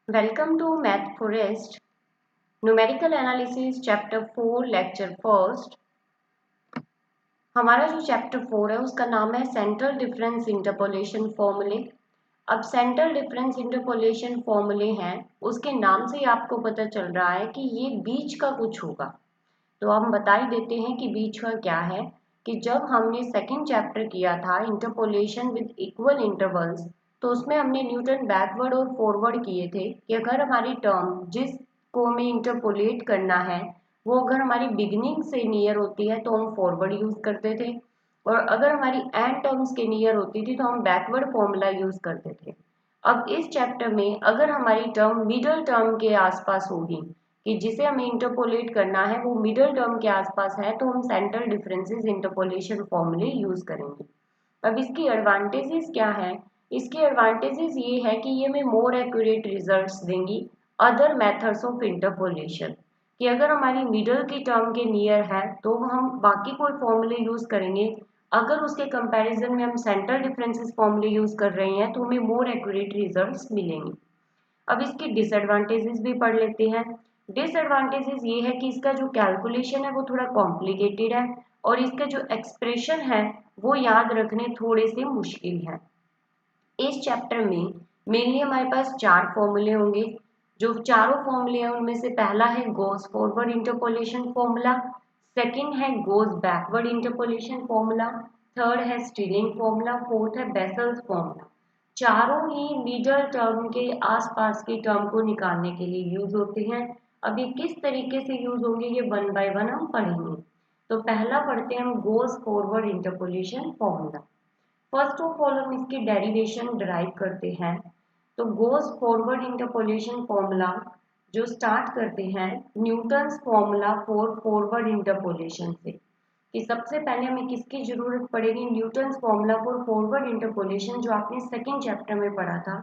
Welcome to Math Forest, Numerical Analysis Chapter 4 Lecture First। हमारा जो chapter 4 है उसका नाम है सेंट्रल डिफरेंस इंटरपोलेशन फॉर्मूले। अब सेंट्रल डिफरेंस इंटरपोलेशन फॉर्मूले हैं, उसके नाम से ही आपको पता चल रहा है कि ये बीच का कुछ होगा। तो हम बता ही देते हैं कि बीच का क्या है। कि जब हमने सेकंड चैप्टर किया था इंटरपोलेशन विद इक्वल इंटरवल्स, तो उसमें हमने न्यूटन बैकवर्ड और फॉरवर्ड किए थे कि अगर हमारी टर्म जिसको हमें इंटरपोलेट करना है वो अगर हमारी बिगिनिंग से नियर होती है तो हम फॉरवर्ड यूज करते थे, और अगर हमारी एंड टर्म्स के नियर होती थी तो हम बैकवर्ड फॉर्मूला यूज करते थे। अब इस चैप्टर में अगर हमारी टर्म मिडल टर्म के आसपास होगी कि जिसे हमें इंटरपोलेट करना है वो मिडल टर्म के आसपास है, तो हम सेंट्रल डिफरेंसेस इंटरपोलेशन फॉर्मूले यूज करेंगे। अब इसकी एडवांटेजेस क्या है? इसके एडवांटेजेस ये है कि ये हमें मोर एक्यूरेट रिजल्ट्स देंगी अदर मेथड्स ऑफ इंटरपोलेशन। कि अगर हमारी मिडल की टर्म के नियर है तो हम बाकी कोई फॉर्मूले यूज करेंगे, अगर उसके कंपैरिजन में हम सेंट्रल डिफरेंसेस फॉर्मूले यूज कर रहे हैं तो हमें मोर एक्यूरेट रिजल्ट्स मिलेंगे। अब इसके डिसएडवांटेजेस भी पढ़ लेते हैं। डिसएडवांटेजेस ये है कि इसका जो कैलकुलेशन है वो थोड़ा कॉम्प्लिकेटेड है, और इसके जो एक्सप्रेशन है वो याद रखने थोड़े से मुश्किल है। इस चैप्टर में मेनली हमारे पास चार फॉर्मूले होंगे। जो चारों फॉर्मूले हैं उनमें से पहला है गोस फॉरवर्ड इंटरपोलेशन फॉर्मूला, सेकंड है गोस बैकवर्ड इंटरपोलेशन फॉर्मूला, थर्ड है स्टिलिंग फॉर्मूला, फोर्थ है बेसल्स फॉर्मूला। चारों ही मिडल टर्म के आसपास की टर्म को निकालने के लिए यूज होते हैं। अब ये किस तरीके से यूज होंगे ये वन बाय वन हम पढ़ेंगे। तो पहला पढ़ते हैं हम गोस forward interpolation formula. First of all हम इसकी डेरिवेशन डिराइव करते हैं। तो गोस फॉरवर्ड इंटरपोलेशन फॉर्मूला जो स्टार्ट करते हैं Newton's formula for forward interpolation से, कि सबसे पहले हमें किसकी जरूरत पड़ेगी? Newton's formula for forward interpolation, जो आपने सेकंड चैप्टर में पढ़ा था।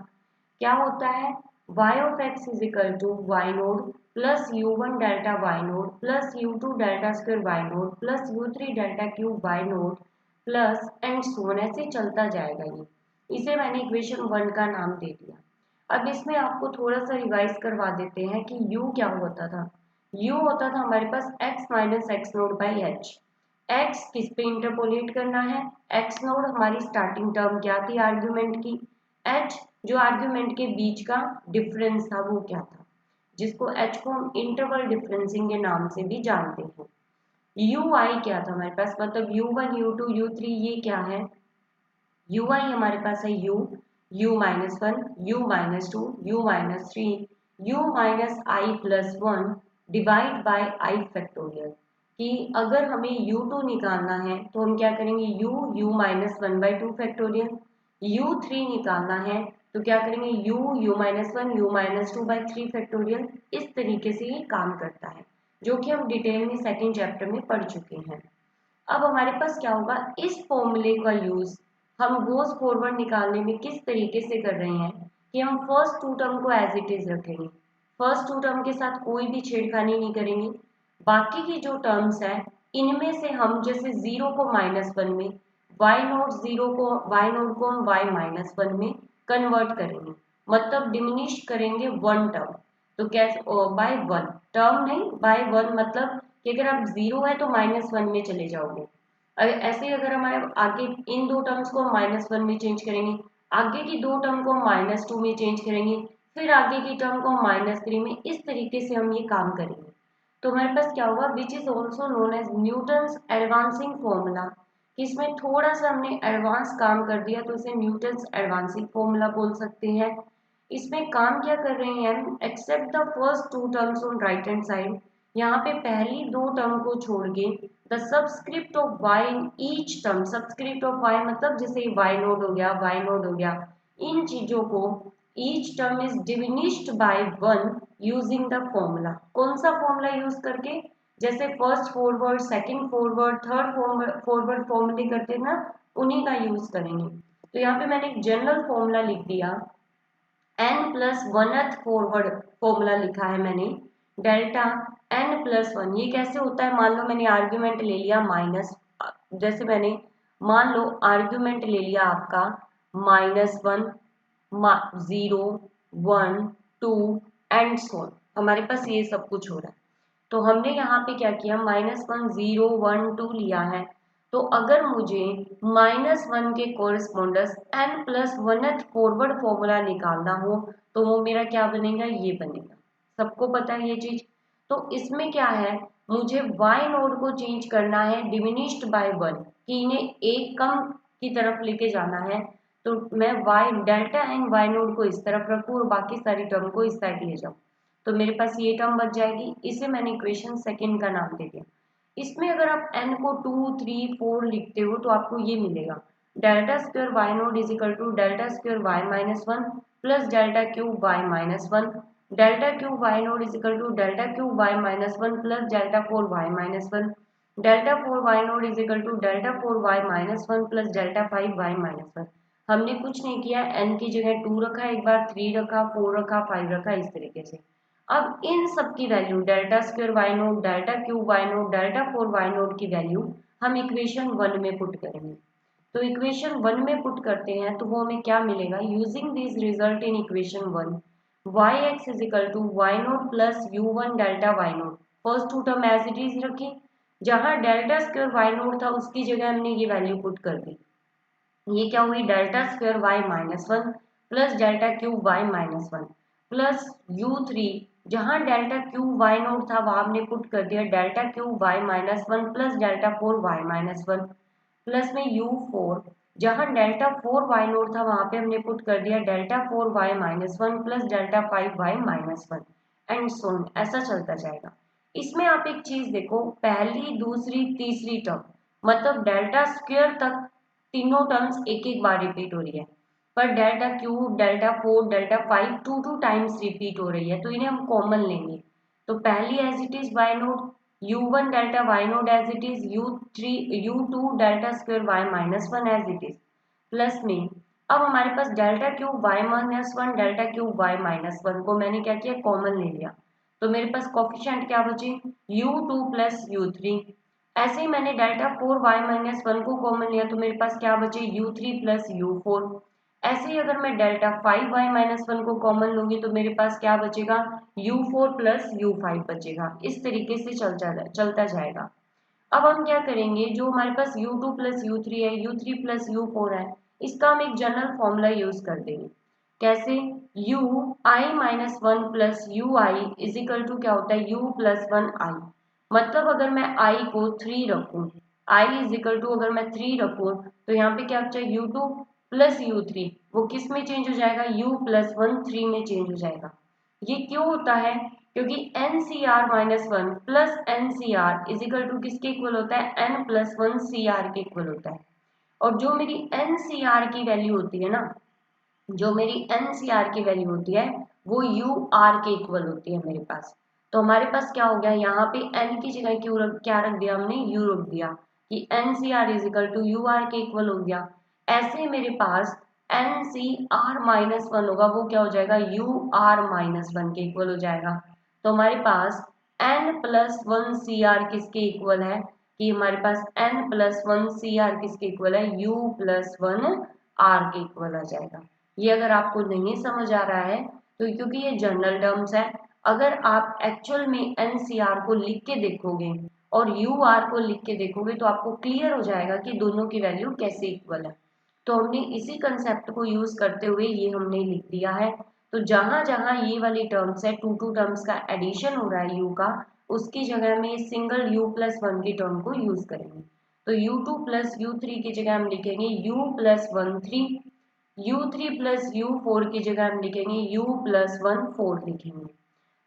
क्या होता है? y of x is equal to Y naught plus u1 delta Y naught plus u2 delta square Y naught plus u3 delta cube Y naught plus and so on, ऐसे चलता जाएगा। ये इसे मैंने इक्वेशन 1 का नाम दे दिया। अब इसमें आपको थोड़ा सा रिवाइज करवा देते हैं कि u क्या होता था। u होता था हमारे पास x minus x node by H. x किस पे इंटरपोलेट करना है? x नोड हमारी स्टार्टिंग टर्म क्या थी आर्ग्यूमेंट की, h जो आर्ग्यूमेंट के बीच का डिफरेंस था वो क्या था, जिसको h को हम इंटरवल डिफरेंसिंग के नाम से भी जानते हैं। यू आई क्या था हमारे पास, मतलब u1 u2 u3, ये क्या है? यू आई हमारे पास है u minus one, u minus two, u minus three, u minus I plus one divide by I factorial. कि अगर हमें u2 निकालना है तो हम क्या करेंगे? u minus one by two factorial. u3 निकालना है तो क्या करेंगे? u minus one, u minus two by three factorial. इस तरीके से ये काम करता है, जो कि हम डिटेल में सेकेंड चैप्टर में पढ़ चुके हैं। अब हमारे पास क्या होगा? इस फॉर्मूले का यूज हम गोस फॉरवर्ड निकालने में किस तरीके से कर रहे हैं कि हम फर्स्ट टू टर्म को एज इट इज रखेंगे। फर्स्ट टू टर्म के साथ कोई भी छेड़खानी नहीं करेंगे। बाकी की जो टर्म्स है इनमें से हम जैसे जीरो को माइनस वन में, वाई नोट जीरो को, वाई नोट को हम वाई माइनस वन में कन्वर्ट करेंगे, मतलब डिमिनिश करेंगे वन टर्म। तो कैसे? बाय वन टर्म नहीं, बाय वन, मतलब कि अगर आप जीरो है तो माइनस वन में चले जाओगे। ऐसे ही अगर हमारे आगे इन दो टर्म्स को माइनस वन में चेंज करेंगे, आगे की दो टर्म को माइनस टू में चेंज करेंगे, फिर आगे की टर्म को माइनस थ्री में, इस तरीके से हम ये काम करेंगे। तो हमारे पास क्या होगा? Which is also known as Newton's advancing formula. इसमें थोड़ा सा हमने एडवांस काम कर दिया तो इसे न्यूटन्स एडवांसिंग फॉर्मूला बोल सकते हैं। इसमें काम क्या कर रहे हैं हम? Except the first two terms on right hand side, यहाँ पे पहली दो टर्म को छोड़ के the subscript of y in each term, subscript of y मतलब जैसे वाई नोड हो गया, वाई नोड हो गया, इन चीजों को each term is diminished by one using the formula. कौन सा फॉर्मूला यूज करके? जैसे first forward, second forward, third forward फॉर्मूले करते हैं ना, उन्हीं का यूज करेंगे। तो यहाँ पे मैंने एक जनरल फॉर्मूला लिख दिया, n प्लस वनथ फॉरवर्ड फॉर्मूला लिखा है मैंने, डेल्टा n प्लस वन। ये कैसे होता है? मान लो मैंने आर्ग्यूमेंट ले लिया माइनस, जैसे मैंने मान लो आर्ग्यूमेंट ले लिया आपका minus one, zero, one, 2 and so on. हमारे पास ये सब कुछ हो रहा है। तो हमने यहाँ पे क्या किया, -1 0 1 2 लिया है। तो अगर मुझे -1 के कोरिस्पोंडेंस n+1th फॉरवर्ड फॉर्मूला निकालना हो तो वो मेरा क्या बनेगा, ये बनेगा। सबको पता है ये चीज। तो इसमें क्या है, मुझे y नोड को चेंज करना है डिमिनिश्ड बाय 1, कि इन्हें एक कम की तरफ लेके जाना है। तो मैं y delta and y naught को इस तरफ रखूँ और बाकी सारी टर्म को इस साइड ले जाऊँ, तो मेरे पास ये टर्म बच जाएगी। इसे मैंने इक्वेशन सेकंड का नाम दे दिया। इसमें अगर आप n को 2 3 4 लिखते हो तो आपको ये मिलेगा, delta square y naught is equal to delta square y-1 plus delta cube y-1, delta cube y naught is equal to delta cube y-1 plus delta 4y-1, delta 4y naught is equal to delta 4y-1 plus delta 5y-1। हमने कुछ नहीं किया, n की जगह 2 रखा, एक बार 3 रखा, 4 रखा, 5 रखा, इस तरीके से। अब इन सब की value delta square Y naught, delta cube y naught, delta 4 y naught की वैल्यू हम इक्वेशन 1 में पुट करेंगे। तो इक्वेशन 1 में पुट करते हैं तो वो हमें क्या मिलेगा, using this result in equation 1 y x is equal to y naught plus u1 delta Y naught. First two term as it is रखी, जहां डेल्टा स्क्वायर वाई नोट था उसकी जगह हमने ये वैल्यू पुट कर दी। ये क्या हुई, delta square y-1 plus delta cube y-1 plus u3, जहां डेल्टा क्यूब y नोट था वहां हमने पुट कर दिया delta cube y-1 plus delta 4y-1 plus में u4, जहां डेल्टा 4y नोट था वहां पे हमने पुट कर दिया delta 4y-1 plus delta 5y-1 and so on, ऐसा चलता जाएगा। इसमें आप एक चीज देखो, पहली दूसरी तीसरी टर्म मतलब डेल्टा स्क्वायर तक तीनों टर्म्स एक एक बार रिपीट हो रही है, पर delta cube, delta 4, delta 5 2 times repeat हो रही है, तो इन्हें हम कॉमन लेंगे। तो पहली as it is Y naught, u1 delta Y naught as it is, u2 delta square y-1 as it is, plus में अब हमारे पास delta cube y-1 delta cube y-1 को मैंने क्या किया, कॉमन ले लिया। तो मेरे पास कोफिशिएंट क्या बचे, u2 प्लस u3। ऐसे ही मैंने डेल्टा 4y-1 को कॉमन लिया तो मेरे पास क्या बचे, u3 प्लस u4। ऐसे ही अगर मैं डेल्टा 5y-1 को कॉमन लूंगी तो मेरे पास क्या बचेगा, u4 प्लस u5 बचेगा। इस तरीके से चलता जाएगा। अब हम क्या करेंगे, जो हमारे पास u2 प्लस u3 है, u3 प्लस u4 है, इसका हम एक जनरल फॉर्मूला यूज कर देंगे। कैसे, u(i-1) plus ui is equal to क्या होता है, u प्लस 1i। मतलब अगर मैं i को 3 रखूं, i इज इक्वल टू अगर मैं 3 रखूं तो यहाँ पे क्या बचा, u2 प्लस u3, वो किस में चेंज हो जाएगा, u प्लस 1 3 में चेंज हो जाएगा। ये क्यों होता है, क्योंकि NCR-1 plus NCR is equal to किसके इक्वल होता है, n प्लस 1 CR के इक्वल होता है। और जो मेरी NCR की वैल्यू होती है ना, जो मेरी NCR की वैल्यू होती है वो UR के इक्वल होती है मेरे पास। तो हमारे पास क्या हो गया, यहाँ पे N की जगह क्या रख दिया हमने, U रख दिया, कि NCR is equal to UR के इक्वल हो गया। ऐसे मेरे पास NCR-1 होगा, वो क्या हो जाएगा, UR-1 के इक्वल हो जाएगा। तो हमारे पास N प्लस 1 CR किसके इक्वल है, कि हमारे पास N प्लस 1 CR किसके इक्वल है, U प्लस 1 R के इक्वल आ जाएगा। ये अगर आपको नहीं समझ आ रहा है तो क्योंकि ये जनरल टर्म्स है, अगर आप एक्चुअल में NCR को लिख के देखोगे और UR को लिख के देखोगे तो आपको क्लियर हो जाएगा कि दोनों की वैल्यू कैसे इक्वल है। तो हमने इसी कंसेप्ट को यूज करते हुए ये हमने लिख दिया है। तो जहां जहां ये वाली टर्म्स है, टू टर्म्स का एडिशन हो रहा है u का, उसकी जगह में सिंगल u प्लस 1 की टर्म को यूज करेंगे। तो u2 प्लस u3 की जगह हम लिखेंगे u plus 1 3, u3 plus u4 की जगह हम लिखेंगे u प्लस 1 4 लिखेंगे।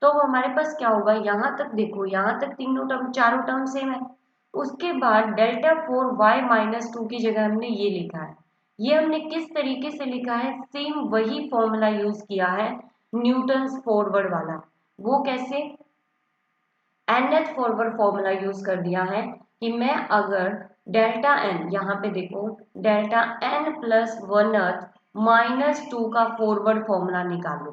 तो हमारे पास क्या होगा, यहाँ तक देखो, यहाँ तक तीनों टर्म चारों टर्म सेम है। उसके बाद डेल्टा 4y-2 की जगह हमने ये लिखा है। ये हमने किस तरीके से लिखा है, सेम वही फॉर्मूला यूज किया है न्यूटन्स फॉरवर्ड वाला। वो कैसे, nth फॉरवर्ड फॉर्मूला यूज कर दिया है कि मैं अगर डेल्टा n, यहाँ पे देखो, delta n plus 1th minus 2 का फॉरवर्ड फॉर्मूला निकालूं,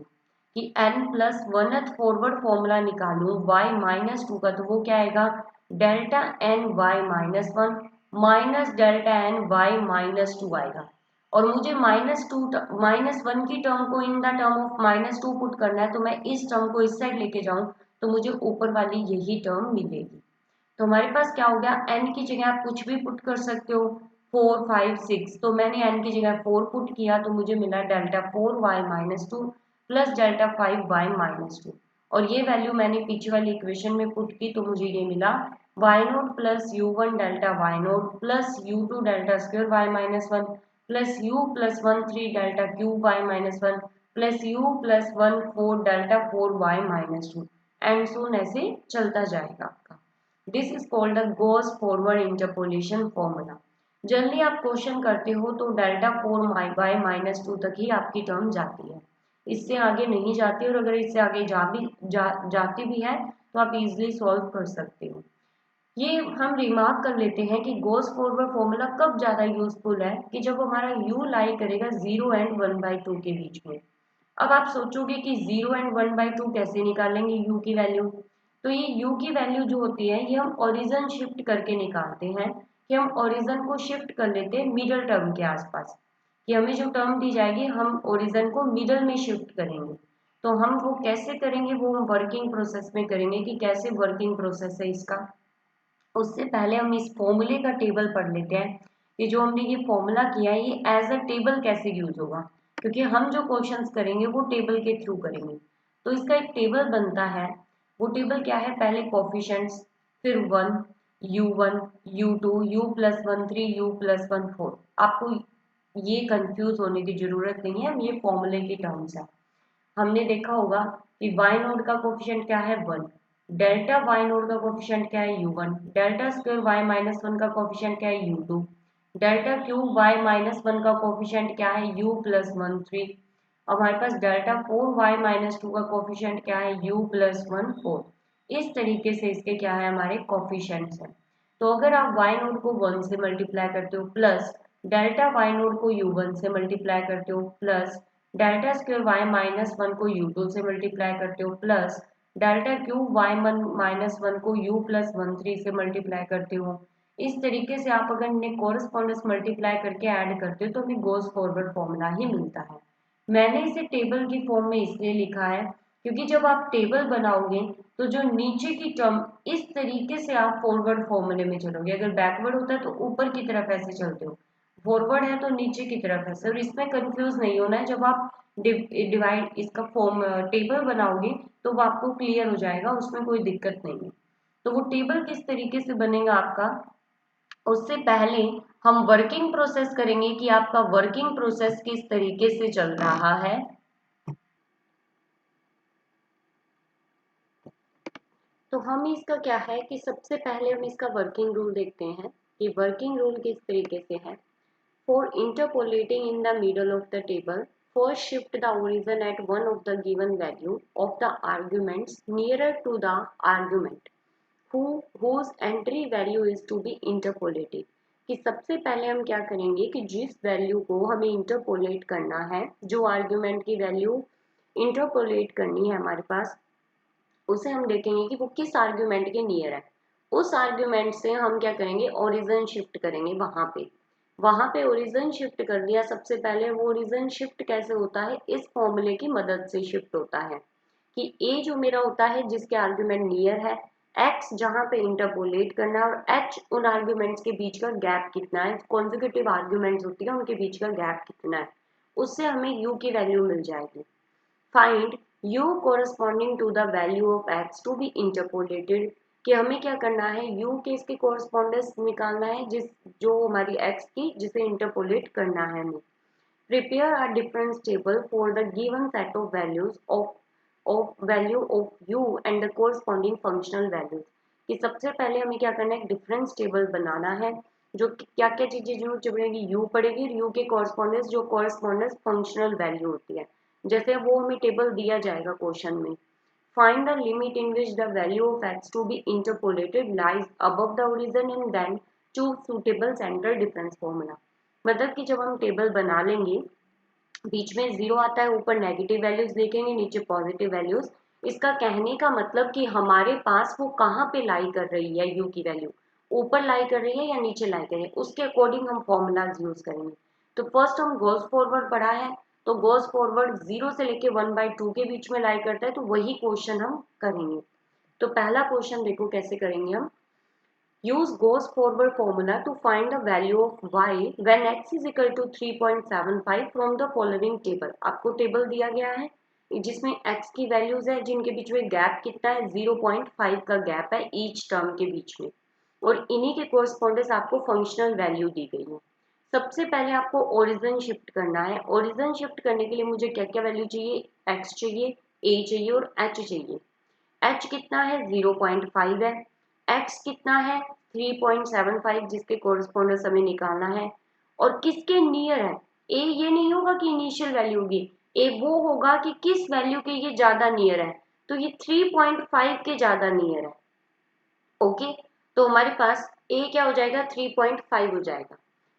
कि n plus 1th forward formula निकालूं y-2 का, तो वो क्या आएगा, delta n y-1 minus delta n y-2 आएगा। और मुझे -1 की टर्म को in the term of -2 put करना है, तो मैं इस टर्म को इस साइड लेके जाऊं तो मुझे ऊपर वाली यही टर्म मिलेगी। तो हमारे पास क्या हो गया, n की जगह आप कुछ भी पुट कर सकते हो, 4 5 6। तो मैंने n की जगह 4 पुट किया तो मुझे मिला delta 4y-2 plus delta 5y-2। और ये वैल्यू मैंने पीछे वाली इक्वेशन में पुट की तो मुझे ये मिला y0 plus u1 delta y0 plus u2 delta square y-1 plus u plus 1 3 delta cube y-1 plus u plus 1 4 delta 4y-2 and so on ऐसे चलता जाएगा आपका। This is called the Gauss forward interpolation formula. जल्दी आप question करते हो तो delta 4y-2 तक ही आपकी टर्म जाती है, इससे आगे नहीं जाती। और अगर इससे आगे जाती भी है तो आप इजीली सॉल्व कर सकते हो। ये हम रिमार्क कर लेते हैं कि गॉस फॉरवर्ड फॉर्मूला कब ज़्यादा यूजफुल है, कि जब हमारा u लाई करेगा 0 एंड 1/2 के बीच में। अब आप सोचोगे कि 0 एंड 1/2 कैसे निकालेंगे u की वैल्यू। तो ये u की वैल्यू जो होती है ये हम ओरिजिन शिफ्ट करके निकालते हैं, कि हम ओरिजिन को शिफ्ट कर लेते हैं मिडल टर्म के आसपास, कि हमें जो टर्म दी जाएगी हम ओरिजिन को मिडल में शिफ्ट करेंगे। तो हम वो कैसे करेंगे, वो हम वर्किंग प्रोसेस में करेंगे कि कैसे वर्किंग प्रोसेस है इसका। उससे पहले हम इस फॉर्मूले का टेबल पढ़ लेते हैं कि जो हमने ये फॉर्मूला किया है ये एज अ टेबल कैसे यूज होगा, क्योंकि हम जो क्वेश्चंस करेंगे वो टेबल के थ्रू करेंगे। तो इसका एक टेबल बनता है, वो टेबल क्या है, पहले कोफिशिएंट्स, फिर 1 u1 u2 u+1 3 u+1 4। आपको ये कंफ्यूज होने की जरूरत नहीं है, ये फॉर्मूले की टर्म्स है। हमने देखा होगा कि y नोड का कोफिशिएंट क्या है 1, डेल्टा y नोड का कोफिशिएंट क्या है u1, डेल्टा स्क्वायर y-1 का कोफिशिएंट क्या है u2, डेल्टा क्यूब y-1 का कोफिशिएंट क्या है u+1 3। अब हमारे पास डेल्टा 4y-2 का कोफिशिएंट क्या है u+1 4। इस तरीके से इसके क्या है हमारे कोफिशिएंट्स हैं। तो अगर आप y नोड को 1 से मल्टीप्लाई करते हो प्लस डेल्टा y नोड को u1 से मल्टीप्लाई करते हो प्लस डेल्टा स्क्वायर y-1 को u2 से मल्टीप्लाई करते हो प्लस डेल्टा क्यूब y-1 को u+1 3 से मल्टीप्लाई करते हो। इस तरीके से आप अगर इन्हें कोरस्पॉन्डेंस मल्टीप्लाई करके ऐड करते हो तो हमें गॉस फॉरवर्ड फॉर्मूला ही मिलता है। मैंने इसे टेबल की फॉर्म में इसलिए लिखा है क्योंकि जब आप टेबल बनाओगे तो जो नीचे की टर्म इस तरीके से आप फॉरवर्ड फॉर्मूले में चलोगे। अगर बैकवर्ड होता है तो ऊपर की तरफ ऐसे चलते हो, फॉरवर्ड है तो नीचे की तरफ है। सर इसमें कंफ्यूज नहीं होना है, जब आप डिवाइड इसका फॉर्म टेबल बनाओगे तो वो आपको क्लियर हो जाएगा, उसमें कोई दिक्कत नहीं है। तो वो टेबल किस तरीके से बनेगा आपका, उससे पहले हम वर्किंग प्रोसेस करेंगे कि आपका वर्किंग प्रोसेस किस तरीके से चल रहा है। तो हम इसका क्या है कि सबसे पहले हम इसका वर्किंग रूल देखते हैं कि वर्किंग रूल किस तरीके से है। For interpolating in the middle of the table, first shift the origin at one of the given value of the arguments nearer to the argument whose entry value is to be interpolated। कि सबसे पहले हम क्या करेंगे कि जिस value को हमें इंटरपोलेट करना है, जो आर्ग्यूमेंट की वैल्यू इंटरपोलेट करनी है हमारे पास, उसे हम देखेंगे कि वो किस आर्ग्यूमेंट के नियर है। उस आर्ग्यूमेंट से हम क्या करेंगे, ओरिजिन शिफ्ट करेंगे। वहां पे ओरिजिन शिफ्ट कर दिया सबसे पहले। वो ओरिजिन शिफ्ट कैसे होता है, इस फॉर्मूले की मदद से शिफ्ट होता है कि a जो मेरा होता है जिसके आर्ग्यूमेंट नियर है, x जहां पे इंटरपोलेट करना है, और h उन आर्ग्यूमेंट्स के बीच का गैप कितना है, कॉन्जिक्यूटिव आर्ग्यूमेंट्स होती है उनके बीच का गैप कितना है, उससे हमें u की वैल्यू मिल जाएगी। Find u corresponding to the value of x to be interpolated। कि हमें क्या करना है, u के इसके कॉरस्पॉन्डेंस निकालना है जो हमारी x की जिसे इंटरपोलेट करना है हमें। Prepare a difference table for the given set of values of value of u and the corresponding functional values। कि सबसे पहले हमें क्या करना है, डिफरेंस टेबल बनाना है। जो क्या क्या चीजें जरूर पड़ेगी, u पड़ेगी, u के कॉरस्पॉन्डेंस जो कॉरस्पॉन्डेंस फंक्शनल वैल्यू होती है, जैसे वो हमें टेबल दिया जाएगा क्वेश्चन में। Find the limit in which the value of x to be interpolated lies above the origin and then choose suitable central difference formula। मतलब कि जब हम टेबल बना लेंगे, बीच में 0 आता है, ऊपर नेगेटिव वैल्यूज देखेंगे, नीचे पॉजिटिव वैल्यूज। इसका कहने का मतलब कि हमारे पास वो कहाँ पे लाई कर रही है, u की वैल्यू ऊपर लाई कर रही है या नीचे लाई कर रही है, उसके अकॉर्डिंग हम फॉर्मूलाज यूज करेंगे। तो फर्स्ट हम गोज फॉरवर्ड पढ़ा है, तो गोज फॉरवर्ड 0 से लेके 1/2 के बीच में लाई करता है, तो वही क्वेश्चन हम करेंगे। तो पहला क्वेश्चन देखो कैसे करेंगे हम। use goes forward formula to find the value of y when x is equal to 3.75 from the following table। आपको टेबल दिया गया है जिसमें x की वैल्यूज है जिनके बीच में गैप कितना है, 0.5 का गैप है ईच टर्म के बीच में, और इन्हीं के कोरस्पॉन्डेंस आपको फंक्शनल वैल्यू दी गई है। सबसे पहले आपको ओरिजिन शिफ्ट करना है। ओरिजिन शिफ्ट करने के लिए मुझे क्या क्या वैल्यू चाहिए, x चाहिए, a चाहिए और h चाहिए। h कितना है, 0.5 है, x कितना है, 3.75, जिसके कोरस्पॉन्डेंस हमें निकालना है। और किसके नियर है, ए ये नहीं होगा कि इनिशियल वैल्यू होगी, ए वो होगा कि किस वैल्यू के ये ज्यादा नियर है, तो ये 3.5 के ज्यादा नियर है। ओके, तो हमारे पास a क्या हो जाएगा, 3.5 हो जाएगा।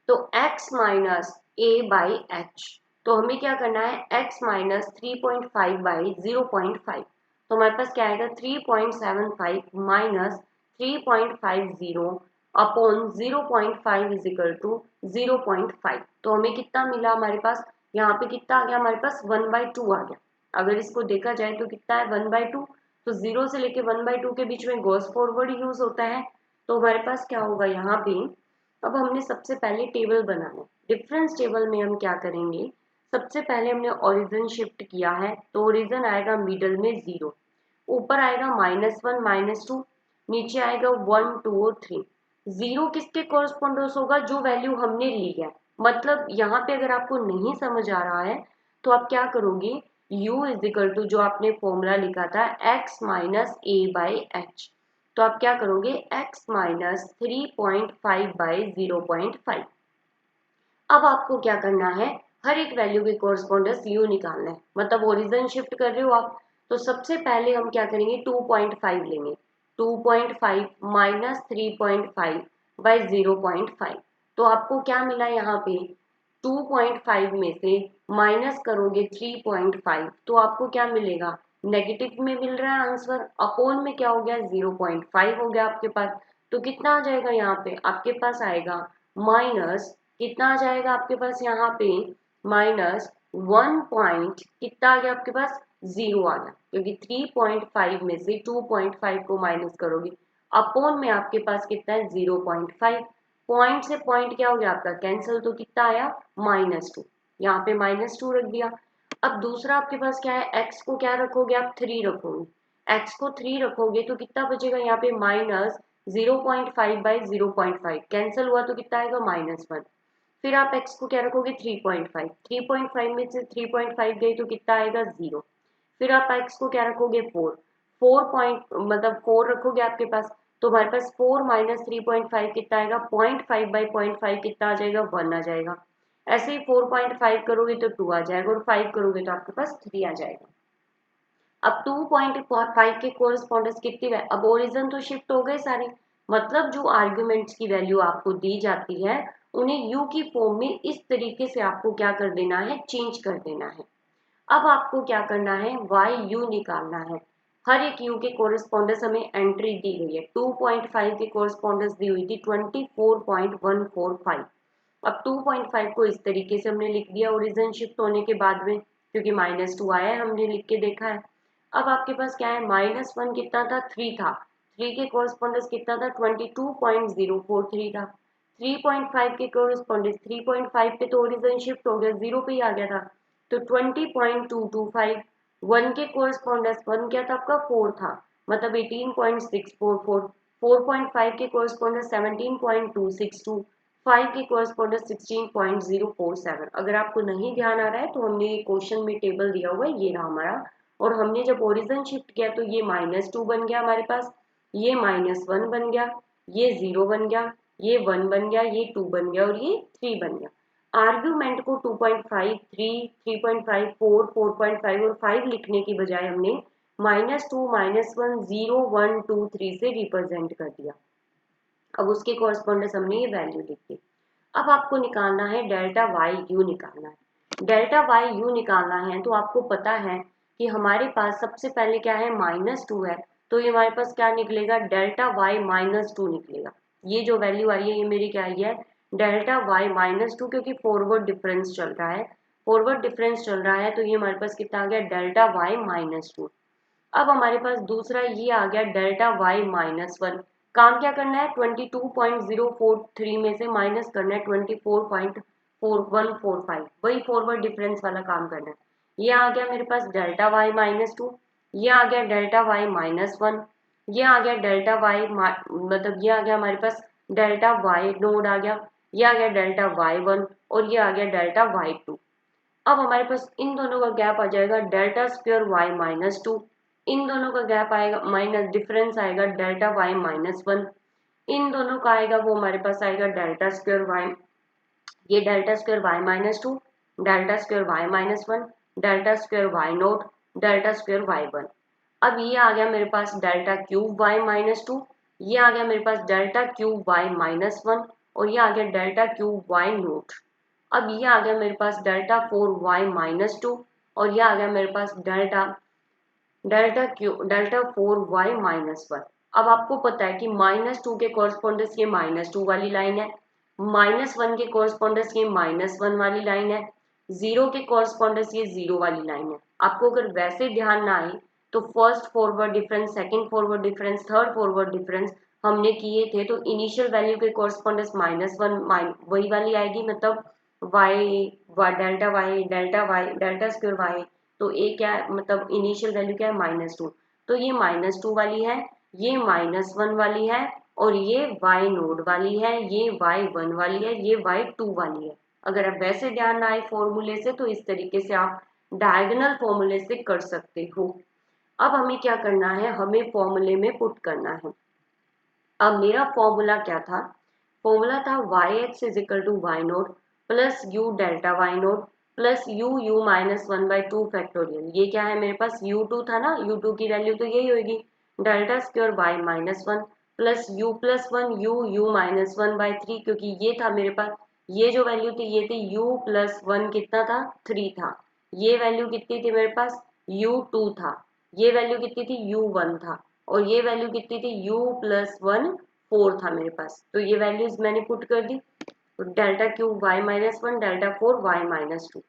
तो x minus a by H, तो हमें क्या करना है, x माइनस 3.5 बाई 0.5, तो हमारे पास क्या आएगा, 3.75 minus 3.50 upon 0.5 is equal to 0.5। तो हमें कितना मिला, हमारे पास यहाँ पे कितना आ गया, हमारे पास 1/2 आ गया। अगर इसको देखा जाए तो कितना है, 1/2, तो 0 से लेके 1/2 के बीच में गॉस फॉरवर्ड यूज होता है। तो हमारे पास क्या होगा यहाँ पे, अब हमने सबसे पहले टेबल बनाना है। डिफरेंस टेबल में हम क्या करेंगे, सबसे पहले हमने ओरिजिन शिफ्ट किया है, तो ओरिजिन आएगा मिडल में 0, ऊपर आएगा -1 -2, नीचे आएगा 1 2 और 3। 0 किसके कोरस्पोंडेंस होगा, जो वैल्यू हमने ली है। मतलब यहाँ पे अगर आपको नहीं समझ आ रहा है तो आप क्या करोगे, u इज इक्वल टू जो आपने फॉर्मूला लिखा था x minus a by H, तो आप क्या करोगे, x माइनस 3.5 बाई 0.5। अब आपको क्या करना है, हर एक वैल्यू के कोरस्पोंडेंस u निकालना है। मतलब ओरिजिन शिफ्ट कर रहे हो आप, तो सबसे पहले हम क्या करेंगे, 2.5 लेंगे। 2.5 माइनस 3.5 बाई 0.5, तो आपको क्या मिला यहाँ पे, 2.5 में से माइनस करोगे 3.5, तो आपको क्या मिलेगा, नेगेटिव में मिल रहा है आंसर, अपोन में क्या हो गया, 0.5 हो गया आपके पास। तो कितना आ जाएगा यहाँ पे, आपके पास आएगा माइनस, कितना आ जाएगा आपके पास यहाँ पे, माइनस 1 पॉइंट कितना आ गया आपके पास, 0 आ गया, क्योंकि 3.5 में से 2.5 को माइनस करोगे, अपोन में आपके पास कितना है, 0.5। पॉइंट से पॉइंट क्या हो गया आपका कैंसिल, तो कितना आया, -2, यहाँ पे -2 रख दिया। अब दूसरा आपके पास क्या है, x को क्या रखोगे आप, 3 रखोगे, x को 3 रखोगे तो कितना बचेगा यहाँ पे, माइनस 0.5 बाई 0.5 कैंसिल हुआ तो कितना आएगा, -1। फिर आप x को क्या रखोगे, 3.5, 3.5 में से 3.5 गई तो कितना आएगा, 0। फिर आप x को क्या रखोगे, 4, 4 पॉइंट मतलब 4 रखोगे आपके पास, तो हमारे पास 4 माइनस 3.5 कितना आएगा, 0.5 बाई 0.5 कितना आ जाएगा, 1 आ जाएगा। ऐसे ही 4.5 करोगे तो 2 आ जाएगा, और 5 करोगे तो आपके पास 3 आ जाएगा। अब 2.5 के कोरस्पॉन्डेंस कितनी है, अब ओरिजिन तो शिफ्ट हो गए सारे, मतलब जो आर्ग्यूमेंट्स की वैल्यू आपको दी जाती है उन्हें u की फॉर्म में इस तरीके से आपको क्या कर देना है, चेंज कर देना है। अब आपको क्या करना है, y u निकालना है। हर एक u के कोरस्पॉन्डेंस हमें एंट्री दी गई है। 2.5 के कोरस्पॉन्डेंस दी हुई थी 24.145। अब 2.5 को इस तरीके से हमने लिख दिया ओरिजिन शिफ्ट होने के बाद में, क्योंकि -2 आया है, हमने लिख के देखा है। अब आपके पास क्या है, -1 कितना था, 3 था, 3 के कोरस्पॉन्डेंस कितना था, 22.043 था। 3.5 के कोरस्पॉन्डेंस 3.5 पे तो ओरिजिन शिफ्ट हो गया, 0 पे ही आ गया था, तो 20.225। 1 के कोरस्पॉन्डेंस 1 क्या था आपका, 4 था, मतलब 18.644। 4.5 के कोरस्पॉन्डेंस 17.262। 5 के कोरस्पॉन्डेंस 16.047। अगर आपको नहीं ध्यान आ रहा है तो हमने ये क्वेश्चन में टेबल दिया हुआ है, ये रहा हमारा। और हमने जब ओरिजिन शिफ्ट किया तो ये -2 बन गया हमारे पास, ये -1 बन गया, ये 0 बन गया, ये 1 बन गया, ये 2 बन गया और ये 3 बन गया। आर्ग्यूमेंट को 2.5, 3, 3.5, 4, 4.5 और 5 लिखने की बजाय हमने -2, -1, 0, 1, 2, 3 से रिप्रेजेंट कर दिया। अब उसके कॉरस्पॉन्डेंस हमने ये वैल्यू लिख दी। अब आपको निकालना है डेल्टा वाई यू निकालना है। डेल्टा वाई यू निकालना है तो आपको पता है कि हमारे पास सबसे पहले क्या है, -2 है, तो ये हमारे पास क्या निकलेगा, डेल्टा वाई -2 निकलेगा। ये जो वैल्यू आई है ये मेरी क्या आई है, डेल्टा वाई माइनस टू, क्योंकि फॉरवर्ड डिफरेंस चल रहा है, फॉरवर्ड डिफरेंस चल रहा है, तो ये हमारे पास कितना आ गया, डेल्टा वाई माइनस टू। अब हमारे पास दूसरा ये आ गया डेल्टा वाई माइनस वन। काम क्या करना है, 22.043 में से माइनस करना है 24.4145, वही फॉरवर्ड डिफरेंस वाला काम करना है। ये आ गया मेरे पास डेल्टा वाई माइनस टू, ये आ गया डेल्टा वाई माइनस वन, ये आ गया डेल्टा वाई मतलब ये आ गया हमारे पास डेल्टा वाई नोड आ गया, ये आ गया डेल्टा वाई वन, और ये आ गया डेल्टा वाई टू। अब हमारे पास इन दोनों का गैप आ जाएगा delta square Y minus two, इन दोनों का गैप आएगा माइनस डिफरेंस आएगा डेल्टा वाई माइनस वन, इन दोनों का आएगा वो हमारे पास आएगा डेल्टा स्क्वायर वाई, ये delta square Y minus two, delta square Y minus one, delta square Y naught, delta square Y one. अब ये आ गया मेरे पास delta cube Y minus two, ये आ गया मेरे पास delta cube Y minus one, और ये आ गया डेल्टा क्यूब वाई नोट। अब ये आ गया मेरे पास delta four Y minus two, और ये आ गया मेरे पास delta delta four Y minus one. अब आपको पता है कि माइनस टू के कॉरस्पॉन्डेंस ये माइनस टू वाली लाइन है, माइनस वन के कॉरस्पॉन्डेंस ये माइनस वन वाली लाइन है, जीरो के कॉरस्पॉन्डेंस ये जीरो वाली लाइन है। आपको अगर वैसे ध्यान ना आए तो first forward difference, second forward difference, third forward difference हमने किए थे, तो इनिशियल वैल्यू के कॉरस्पॉन्डेंस माइनस वन वही वाली आएगी, मतलब y delta y delta square y, तो ए क्या है, मतलब इनिशियल वैल्यू क्या है, माइनस टू, तो ये माइनस टू वाली है, ये माइनस वन वाली है, और ये वाई नोड वाली है, ये वाई वन वाली है, ये वाई टू वाली है। अगर आप वैसे ध्यान ना आए फॉर्मूले से तो इस तरीके से आप डायगोनल फॉर्मूले से कर सकते हो। अब हमें क्या करना है, हमें फॉर्मूले में पुट करना है। अब मेरा फॉर्मूला क्या था, फॉर्मूला था y x is equal to y naught plus u delta Y naught plus u minus one by two factorial. ये क्या है मेरे पास, यू टू था ना, यू टू की वैल्यू तो यही होगी delta square Y minus one plus u plus one u minus one by three, क्योंकि ये था मेरे पास, ये जो वैल्यू थी ये थी यू प्लस वन कितना था, थ्री था, ये वैल्यू कितनी थी मेरे पास, यू टू था, ये वैल्यू कितनी थी, यू वन था, और ये वैल्यू कितनी थी, u प्लस वन फोर था मेरे पास। तो ये वैल्यूज मैंने पुट कर दी, तो delta cube Y minus one delta four Y minus two.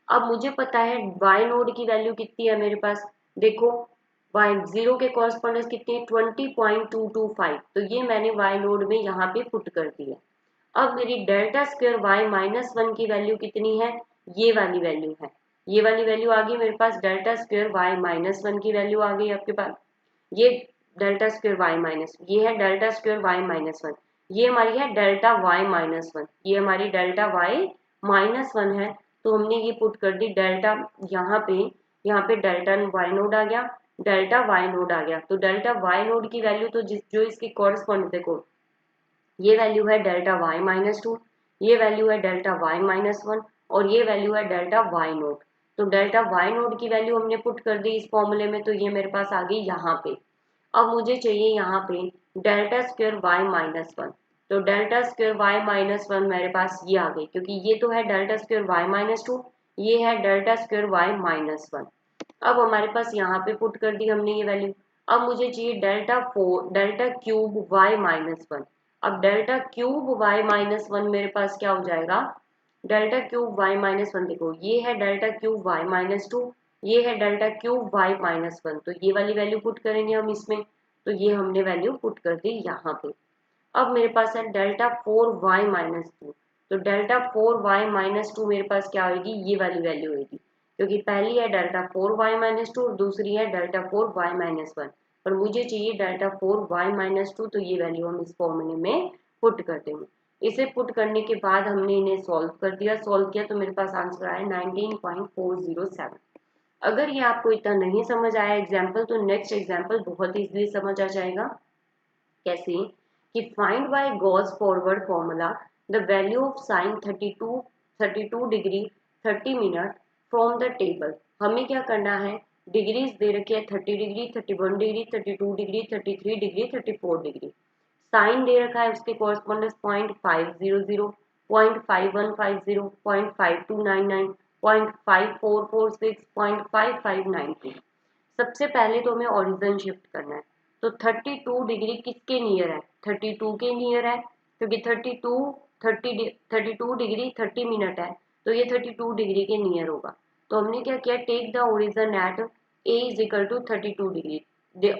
अब मुझे पता है वाई नोड की वैल्यू कितनी है मेरे पास, देखो वाई जीरो के कॉरस्पॉन्डेंस कितनी है, 20.225, तो ये मैंने वाई नोड में यहाँ पे पुट कर दिया। अब मेरी delta square Y minus one की वैल्यू कितनी है, ये वाली वैल्यू है, ये वाली वैल्यू आ गई मेरे पास, delta square Y minus one की वैल्यू आ गई आपके पास, ये डेल्टा स्क्वायर वाई माइनस, ये है delta square Y minus one, ये हमारी है डेल्टा वाई माइनस वन, ये हमारी डेल्टा वाई माइनस वन है। तो हमने ये पुट कर दी डेल्टा, यहाँ पे डेल्टा वाई नोड आ गया, डेल्टा वाई नोड आ गया, तो डेल्टा वाई नोड की वैल्यू तो जो इसकी कॉरस्पॉन्ड, देखो ये वैल्यू है डेल्टा वाई माइनस टू, ये वैल्यू है डेल्टा वाई माइनस वन, और ये वैल्यू है डेल्टा वाई नोट। तो डेल्टा वाई नोट की वैल्यू हमने पुट कर दी इस फॉर्मूले में, तो ये मेरे पास आ गई यहाँ पे। अब मुझे चाहिए यहाँ पे delta square Y minus one, तो delta square Y minus one मेरे पास ये आ गई, क्योंकि ये तो है delta square Y minus two, ये है delta square Y minus one. अब हमारे पास यहाँ पे पुट कर दी हमने ये वैल्यू। अब मुझे चाहिए delta cube Y minus one. अब delta cube Y minus one मेरे पास क्या हो जाएगा, delta cube Y minus one, देखो ये है delta cube Y minus two, ये है delta cube Y minus one, तो ये वाली वैल्यू पुट करेंगे हम इसमें, तो ये हमने वैल्यू पुट कर दी यहाँ पे। अब मेरे पास है delta four Y minus two, तो delta four Y minus two मेरे पास क्या होगी, ये वाली वैल्यू होगी, क्योंकि पहली है delta four Y minus two और दूसरी है delta four Y minus one, पर मुझे चाहिए delta four Y minus two, तो ये वैल्यू हम इस फॉर्मूले में पुट कर देंगे। इसे पुट करने के बाद हमने इन्हें सॉल्व कर दिया, सॉल्व किया तो मेरे पास आंसर आया 19.407। अगर ये आपको इतना नहीं समझ आया एग्जाम्पल, तो नेक्स्ट एग्जाम्पल बहुत इजीली समझ आ जाएगा। कैसे कि find by Gauss forward formula the value of sine 32 degree 30 minute from the table. हमें क्या करना है, डिग्रीज दे रखी है 30 degree, 31 degree, 32 degree, 33 degree, 34 degree. Sine दे रखा है उसके कॉरस्पॉन्डेंस 0.500, 0.5150, 0.5299, 0.5446, 0.5592। सबसे पहले तो हमें ओरिजिन शिफ्ट करना है, तो 32 डिग्री किसके नियर है, 32 के नियर है, क्योंकि 32 32 डिग्री 30 मिनट है, तो ये 32 डिग्री के नियर होगा। तो हमने क्या किया, take the origin at a is equal to 32 degree,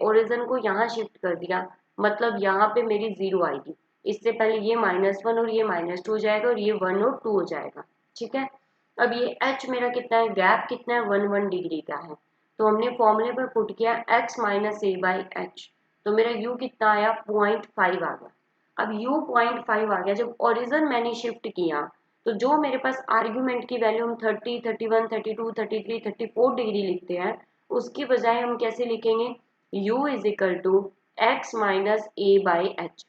origin को यहाँ शिफ्ट कर दिया, मतलब यहाँ पे मेरी जीरो आएगी। इससे पहले ये -1 और ये -2 हो जाएगा और ये 1 और 2 हो जाएगा। ठीक है, अब ये h मेरा कितना है, गैप कितना है, 1 डिग्री का है। तो हमने फॉर्मूले पर पुट किया x minus a by H, तो मेरा u कितना आया, 0.5 आ गया। अब u 0.5 आ गया, जब ओरिजन मैंने शिफ्ट किया तो जो मेरे पास आर्ग्यूमेंट की वैल्यू हम 30, 31, 32, 33, 34 डिग्री लिखते हैं, उसकी बजाय हम कैसे लिखेंगे, u is equal to x minus a by h.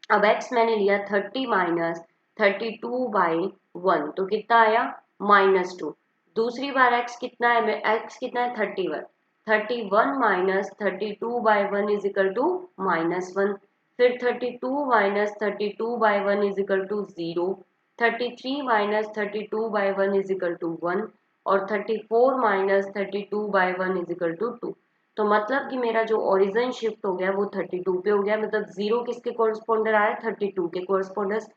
अब x मैंने लिया 30 माइनस 32/1, तो कितना आया, -2। दूसरी बार x कितना है, x कितना है, 31, 31 माइनस 32/1 इज इक्वल टू -1, फिर 32 minus 32/1 is equal to 0, 33 minus 32/1 is equal to 1 और 34 माइनस 32/1 इज इक्वल टू 2। तो मतलब कि मेरा जो ओरिजिन शिफ्ट हो गया वो 32 पे हो गया, मतलब 0 किसके कोरस्पोंडर आया, 32 के कोरस्पोंडर्स,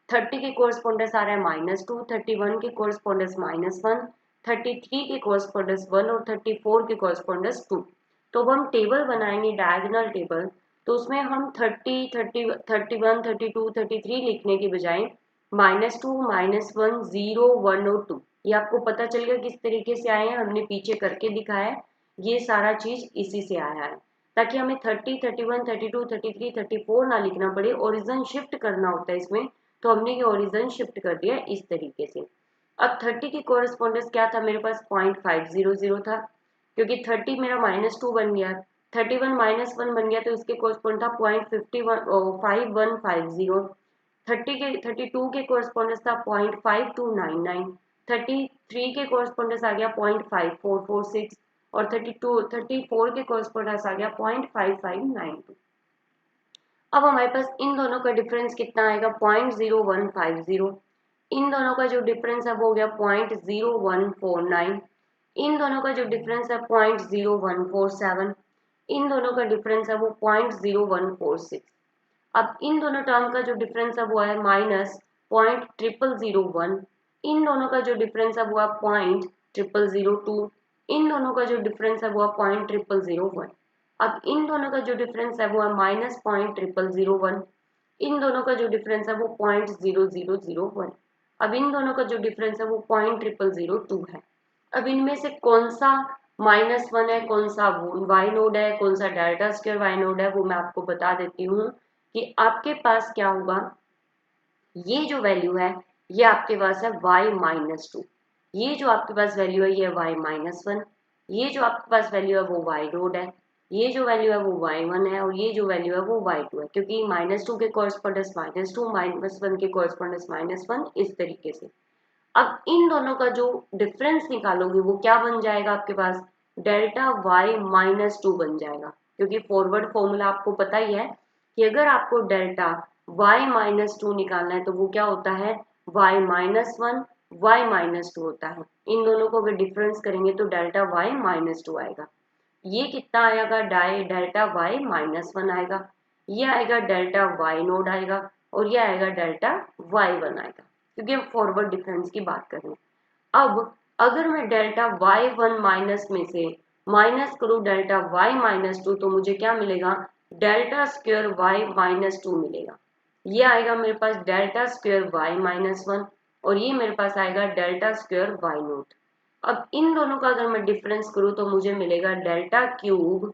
30 के कोरस्पोंडर्स आ रहा है -2, 31 के कोरस्पोंडर्स -1, 33 के कोरस्पोंडर्स 1 और 34 के कोरस्पोंडर्स 2। तो अब हम टेबल बनाएंगे, डायगोनल टेबल, तो उसमें हम 30, 30, 31, 32, 33 लिखने के बजाय -2, -1, 0, 1 और 2, ये आपको पता चल गया किस तरीके से आए हैं, हमने पीछे करके दिखाया है। ये सारा चीज इसी से आया है, ताकि हमें 30, 31, 32, 33, 34 ना लिखना पड़े, ओरिजिन शिफ्ट करना होता है इसमें, तो हमने ये ओरिजिन शिफ्ट कर दिया इस तरीके से। अब 30 की कोरस्पोंडेंस क्या था, मेरे पास 0.500 था, क्योंकि 30 मेरा -2 बन गया, 31 -1 बन गया, तो इसके कोरस्पोंड था 0.5150, 32 के कोरस्पोंडेंस था 0.5299, 33 के कोरस्पोंडेंस आ गया 0.5446 और 34 के कोरस्पोंडेंस आ गया 0.5592। अब हमारे पास इन दोनों का डिफरेंस कितना आएगा, 0.0150, इन दोनों का जो डिफरेंस है वो हो गया 0.0149, इन दोनों का जो डिफरेंस है 0.0147, इन दोनों का डिफरेंस है वो 0.0146। अब इन दोनों टर्म का जो डिफरेंस है वो है -0.0001, इन दोनों का जो डिफरेंस है वो है 0.0002, इन दोनों का जो डिफरेंस है वो है 0.0001। अब इन दोनों का जो डिफरेंस है वो है -0.0001, इन दोनों का जो डिफरेंस है वो 0.0001। अब इन दोनों का जो डिफरेंस है वो 0.0002 है। अब इनमें से कौन सा -1 है, कौन सा वाई नोड है, कौन सा डेल्टा स्क्वायर वाई नोड है, वो मैं आपको बता देती हूँ कि आपके पास क्या होगा, ये जो वैल्यू है ये आपके पास है y-2, ये जो आपके पास वैल्यू है ये y-1, ये जो आपके पास वैल्यू है वो y नोड है, ये जो वैल्यू है वो y1 है और ये जो वैल्यू है वो y2 है, क्योंकि -2 के कोरस्पोंडेंस -2, -1 के कोरस्पोंडेंस -1, इस तरीके से। अब इन दोनों का जो डिफरेंस निकालोगे वो क्या बन जाएगा, आपके पास डेल्टा y-2 बन जाएगा, क्योंकि फॉरवर्ड फॉर्मूला आपको पता ही है कि अगर आपको डेल्टा y-2 निकालना है तो वो क्या होता है, y-1 y-2 होता है। इन दोनों को अगर डिफरेंस करेंगे तो डेल्टा y-2 आएगा। ये कितना आएगा, डेल्टा y-1 आएगा, ये आएगा डेल्टा y नोड आएगा और ये आएगा डेल्टा y1 आएगा, क्योंकि हम फॉरवर्ड डिफरेंस की बात कर रहे हैं। अब अगर मैं डेल्टा y1 माइनस में से माइनस करूँ डेल्टा y-2, तो मुझे क्या मिलेगा, डेल्टा स्क्वायर y-2 मिलेगा। ये आएगा मेरे पास डेल्टा स्क्वायर y-1 और ये मेरे पास आएगा डेल्टा स्क्वायर y नोट। अब इन दोनों का अगर मैं डिफरेंस करूँ तो मुझे मिलेगा डेल्टा क्यूब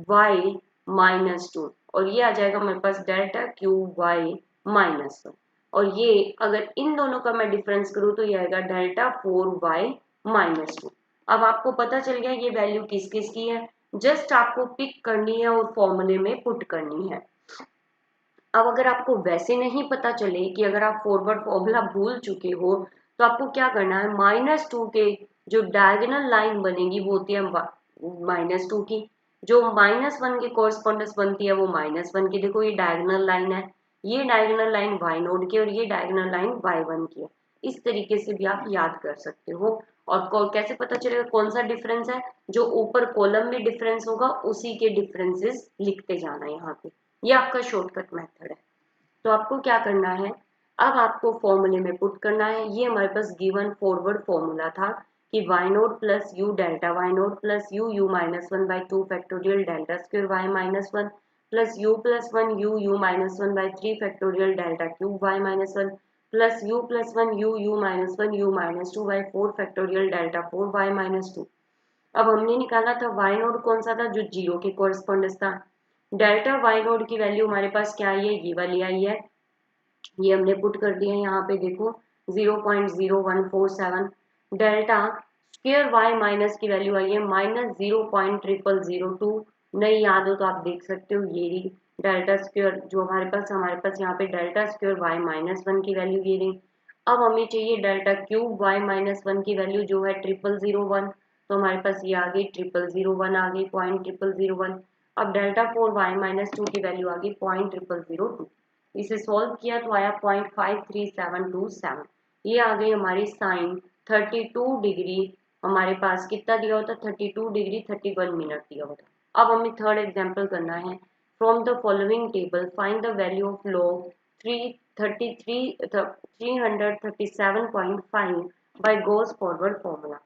y-2 और ये आ जाएगा मेरे पास डेल्टा क्यूब y-1 और ये अगर इन दोनों का मैं डिफरेंस करूँ तो ये आएगा डेल्टा 4y-2। अब आपको पता चल गया ये वैल्यू किस किस की है, जस्ट आपको पिक करनी है और फॉर्मूले में पुट करनी है। अब अगर आपको वैसे नहीं पता चले कि अगर आप फॉरवर्ड फॉर्मूला भूल चुके हो तो आपको क्या करना है, -2 के जो डायगोनल लाइन बनेगी वो होती है -2 की, जो -1 के कोरस्पोंडेंस बनती है वो -1 की, देखो ये डायगोनल लाइन है, ये डायगोनल लाइन y नोड की और ये डायगोनल लाइन y1 की है। इस तरीके से भी आप याद कर सकते हो। और कैसे पता चलेगा कौन सा डिफरेंस है, जो ऊपर कॉलम में डिफरेंस होगा उसी के डिफरेंसेस लिखते जाना है यहाँ पे, ये आपका शॉर्टकट मेथड है। तो आपको क्या करना है, अब आपको फॉर्मूले में पुट करना है। ये हमारे पास गिवन फॉरवर्ड फॉर्मूला था कि y naught plus u delta Y naught plus u minus one by two factorial delta square Y minus one plus one u minus one by three factorial delta cube Y minus one plus one u minus two by four factorial delta four Y minus two. अब हमने निकाला था Y node कौन सा था, जो zero के correspondence था। डेल्टा वाई नोड की वैल्यू हमारे पास क्या आई है, ये वाली आई है, ये हमने पुट कर दिया है यहाँ पे देखो 0.0147। डेल्टा स्क्वायर वाई माइनस की वैल्यू आई है -0.0002। नहीं याद हो तो आप देख सकते हो, ये रही डेल्टा स्क्वायर जो हमारे पास यहाँ पे delta square Y minus one की वैल्यू ये रही। अब हमें चाहिए delta cube Y minus one की वैल्यू जो है 0001। तो हमारे पास ये आ गई 0001 आ गई, 0.0001। अब delta four Y minus two की वैल्यू आ गई 0.0002। इसे सॉल्व किया तो आया 0.53727। ये आ गई हमारी साइन 32 डिग्री। हमारे पास कितना दिया होता, 32 डिग्री 31 मिनट दिया होता। अब हमें थर्ड एग्जाम्पल करना है। From the following table find the value of log 337.5 by Gauss forward formula.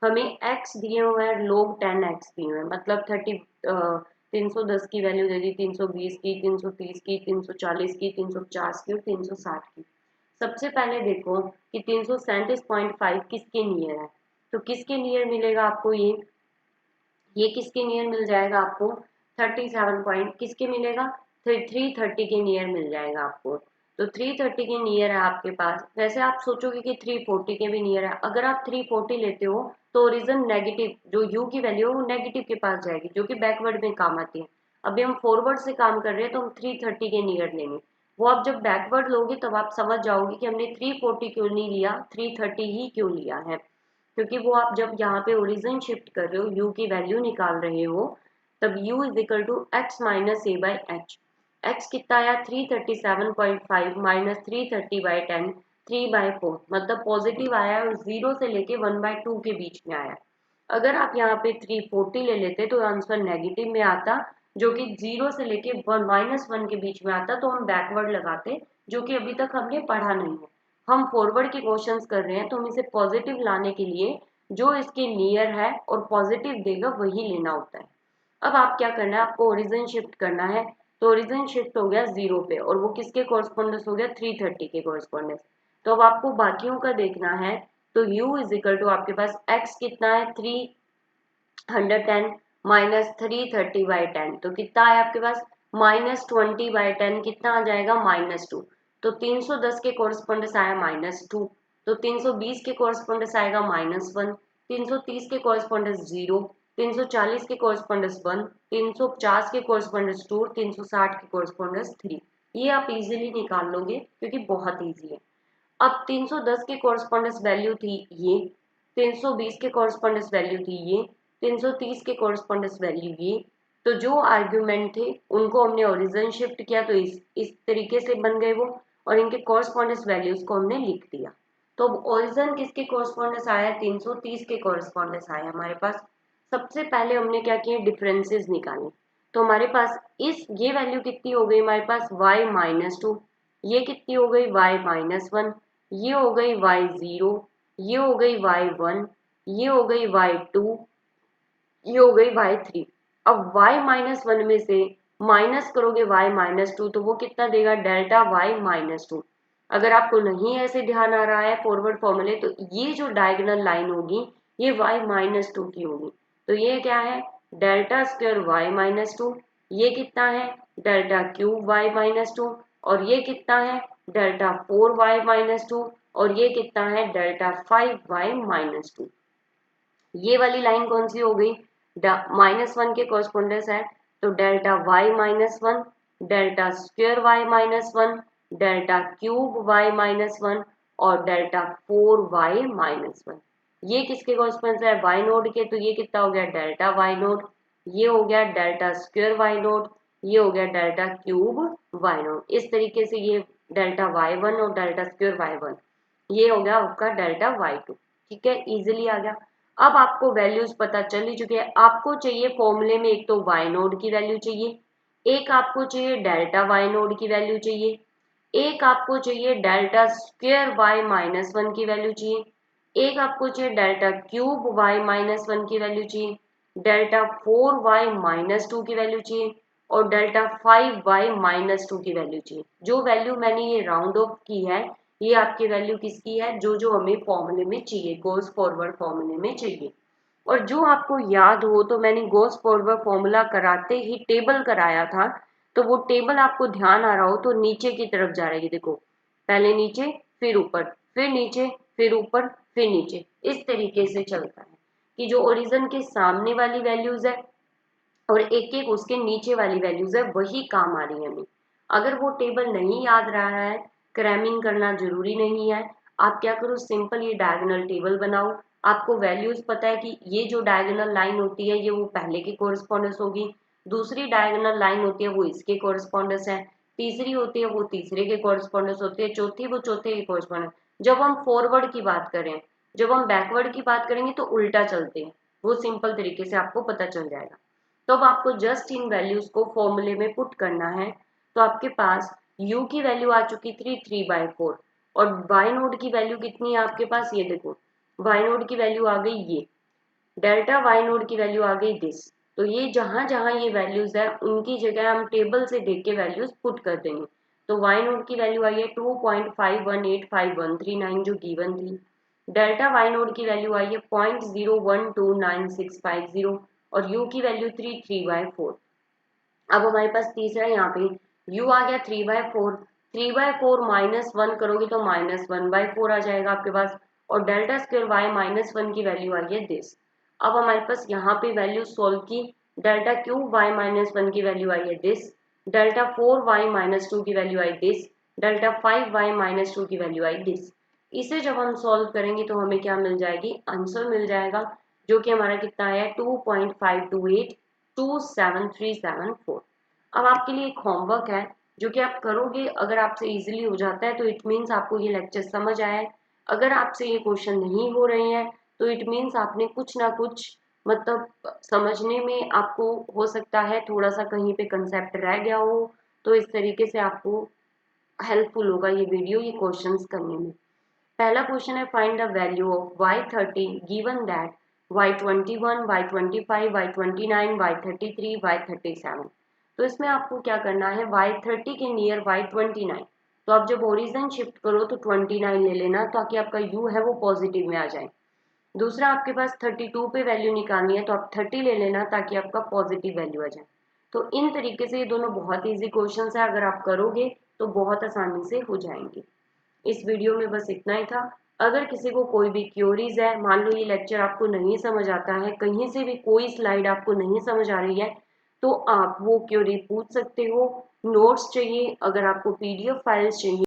हमें x दिए हुए हैं, लोग 10x दिए हुए हैं, मतलब 310 की वैल्यू दे दी, 320 की, 330 की, 340 की, 350 की और 360 की। सबसे पहले देखो कि 337.5 किसके नियर है, तो किसके नियर मिलेगा आपको, ये किसके नियर मिल जाएगा आपको, 37 पॉइंट किसके मिलेगा, 330 के नियर मिल जाएगा आपको। तो 330 के नियर है आपके पास। वैसे आप सोचोगे कि 340 के भी नियर है, अगर आप 340 लेते हो तो ओरिजिन नेगेटिव जो u की वैल्यू है वो नेगेटिव के पास जाएगी, जो कि बैकवर्ड में काम आती है। अभी हम फॉरवर्ड से काम कर रहे हैं तो हम 330 के नियर लेंगे। वो आप जब बैकवर्ड लोगे तब आप समझ जाओगे कि हमने 340 क्यों नहीं लिया, 330 ही क्यों लिया है। क्योंकि वो आप जब यहाँ पे ओरिजिन शिफ्ट कर रहे हो, u की वैल्यू निकाल रहे हो, तब u is equal to x minus a by h. X कितना आया 337.5 माइनस 330/10 3/4, मतलब पॉजिटिव आया और 0 से लेके 1/2 के बीच में आया। अगर आप यहाँ पे 340 ले लेते तो आंसर नेगेटिव में आता, जो कि 0 से लेके -1 के बीच में आता, तो हम बैकवर्ड लगाते, जो कि अभी तक हमने पढ़ा नहीं है। हम फॉरवर्ड के क्वेश्चंस कर रहे हैं तो हम इसे पॉजिटिव लाने के लिए जो इसके नियर है और पॉजिटिव देगा वही लेना होता है। अब आप क्या करना है, आपको ओरिजिन शिफ्ट करना है। तो ओरिजिन शिफ्ट हो गया 0 पे और वो किसके कॉरस्पॉन्डेंस हो गया, 330 के कॉरस्पॉन्डेंस। तो अब आपको बाकियों का देखना है। तो u इज इक्वल टू आपके पास x कितना है 310 माइनस 330/10, तो कितना है आपके पास -20/10, कितना आ जाएगा -2। तो 310 के कॉरस्पॉन्डेंस आया -2। तो 320 के कॉरस्पॉन्डेंस आएगा -1, 330 के कॉरस्पॉन्डेंस 0, 340 के कॉरस्पॉन्डेंस 1, 350 के कॉरस्पॉन्डेंस 2, 360 के कॉरस्पॉन्डेंस 3। ये आप इजीली निकाल लोगे क्योंकि बहुत इजी है। अब 310 के कॉरस्पॉन्डेंस वैल्यू थी ये, 320 के कॉरस्पॉन्डेंस वैल्यू थी ये, 330 के कॉरस्पॉन्डेंस वैल्यू ये। तो जो आर्ग्यूमेंट थे उनको हमने ओरिजिन शिफ्ट किया तो इस तरीके से बन गए वो, और इनके कॉरस्पॉन्डेंस वैल्यूज को हमने लिख दिया। तो ओरिजिन किसके कॉरस्पॉन्डेंस आया, 330 के कॉरस्पॉन्डेंस आया हमारे पास। सबसे पहले हमने क्या किया, डिफरेंसेस निकाले। तो हमारे पास ये वैल्यू कितनी हो गई हमारे पास y-2, ये कितनी हो गई y-1, ये हो गई y0, ये हो गई y1, ये हो गई y2, ये हो गई y3। अब y-1 में से माइनस करोगे y-2 तो वो कितना देगा, डेल्टा y-2। अगर आपको नहीं ऐसे ध्यान आ रहा है फॉरवर्ड फॉर्मूले, तो ये जो डायगोनल लाइन होगी ये y-2 की होगी। तो ये क्या है, डेल्टा स्क्वायर y-2, ये कितना है डेल्टा क्यूब y-2, और ये कितना है डेल्टा 4y-2, और ये कितना है डेल्टा 5y-2। ये वाली लाइन कौन सी हो गई, -1 के कॉरस्पॉन्डेंस है। तो delta y-1, delta square y-1, delta cube y-1 और डेल्टा 4y-1, ये किसके कॉरस्पॉन्डेंस है, y नोड के। तो ये कितना हो गया डेल्टा y नोड, ये हो गया डेल्टा स्क्वायर y नोड, ये हो गया डेल्टा क्यूब y नोड। इस तरीके से ये डेल्टा y1 और डेल्टा स्क्वायर y1, ये हो गया आपका डेल्टा y2। ठीक है, इजिली आ गया। अब आपको वैल्यूज पता चल ही चुकी है। आपको चाहिए फॉर्मूले में एक तो y नोड की वैल्यू चाहिए, एक आपको चाहिए डेल्टा y नोड की वैल्यू चाहिए, एक आपको चाहिए delta square y minus one की वैल्यू चाहिए, एक आपको चाहिए delta cube Y minus one की वैल्यू चाहिए, डेल्टा 4y माइनस टू की वैल्यू चाहिए और डेल्टा 5y माइनस टू की वैल्यू चाहिए। जो वैल्यू मैंने ये राउंड ऑफ की है ये आपकी वैल्यू किसकी है, जो जो हमें फॉर्मूले में चाहिए, गोस फॉरवर्ड फॉर्मूले में चाहिए। और जो आपको याद हो तो मैंने गोस फॉरवर्ड फॉर्मूला कराते ही टेबल कराया था, तो वो टेबल आपको ध्यान आ रहा हो तो नीचे की तरफ जा रही है, देखो पहले नीचे फिर ऊपर फिर नीचे फिर ऊपर फिर नीचे, इस तरीके से चलता है कि जो ओरिजिन के सामने वाली वैल्यूज है और एक एक उसके नीचे वाली वैल्यूज है वही काम आ रही है हमें। अगर वो टेबल नहीं याद रहा है, क्रैमिंग करना जरूरी नहीं है, आप क्या करो सिंपल ये डायगोनल टेबल बनाओ। आपको वैल्यूज पता है कि ये जो डायगोनल लाइन होती है ये वो पहले की कोरस्पॉन्डेंस होगी, दूसरी डायगोनल लाइन होती है वो इसके कोरस्पॉन्डेंस है, तीसरी होती है वो तीसरे के कोरस्पॉन्डेंस होती है, चौथी वो चौथे के कोरस्पॉन्डेंस। जब हम फॉरवर्ड की बात करें, जब हम बैकवर्ड की बात करेंगे तो उल्टा चलते हैं, वो सिंपल तरीके से आपको पता चल जाएगा। तो अब आपको जस्ट इन वैल्यूज को फॉर्मूले में पुट करना है। तो आपके पास u की वैल्यू आ चुकी थी 3/4 और y नोड की वैल्यू कितनी है आपके पास, ये देखो y नोड की वैल्यू आ गई ये, डेल्टा y नोड की वैल्यू आ गई दिस। तो ये जहां जहां ये वैल्यूज है उनकी जगह हम टेबल से देख के वैल्यूज पुट कर देंगे। तो y नोड की वैल्यू आई है 2.518539 जो गिवन थी, डेल्टा y नोड की वैल्यू आई है 0.0129650 और u की वैल्यू 3/4। अब हमारे पास तीसरा यहाँ पे u आ गया 3/4, 3/4 -1 करोगे तो -1/4 आ जाएगा आपके पास और डेल्टा स्क्वायर y -1 की वैल्यू आई है दिस। अब हमारे पास यहाँ पे वैल्यू सोल्व की, डेल्टा क्यूब y -1 की वैल्यू आई है दिस, डेल्टा 4y-2 की value I this, delta 5y-2 की वैल्यू आई दिस। इसे जब हम सॉल्व करेंगे तो हमें क्या मिल जाएगी, आंसर मिल जाएगा जो कि हमारा कितना है 2.5282737 अब आपके लिए एक होमवर्क है जो कि आप करोगे, अगर आपसे इजीली हो जाता है तो इट मीन्स आपको ये लेक्चर समझ आया है। अगर आपसे ये क्वेश्चन नहीं हो रहे हैं तो इट मीन्स आपने कुछ ना कुछ मतलब समझने में आपको हो सकता है थोड़ा सा कहीं पे कंसेप्ट रह गया हो, तो इस तरीके से आपको हेल्पफुल होगा ये वीडियो ये क्वेश्चंस करने में। पहला क्वेश्चन है find the value of y30 given that y21 y25 y29 y33 y37। तो इसमें आपको क्या करना है, y30 के नियर y29, तो आप जब ओरिजिन शिफ्ट करो तो 29 ले लेना ताकि आपका u है वो पॉजिटिव में आ जाए। दूसरा आपके पास 32 पे वैल्यू निकालनी है तो आप 30 ले लेना ताकि आपका पॉजिटिव वैल्यू आ जाए। तो इन तरीके से ये दोनों बहुत ईजी क्वेश्चन है, अगर आप करोगे तो बहुत आसानी से हो जाएंगे। इस वीडियो में बस इतना ही था। अगर किसी को कोई भी क्योरीज है, मान लो ये लेक्चर आपको नहीं समझ आता है, कहीं से भी कोई स्लाइड आपको नहीं समझ आ रही है, तो आप वो क्योरी पूछ सकते हो। नोट्स चाहिए, अगर आपको PDF फाइल्स चाहिए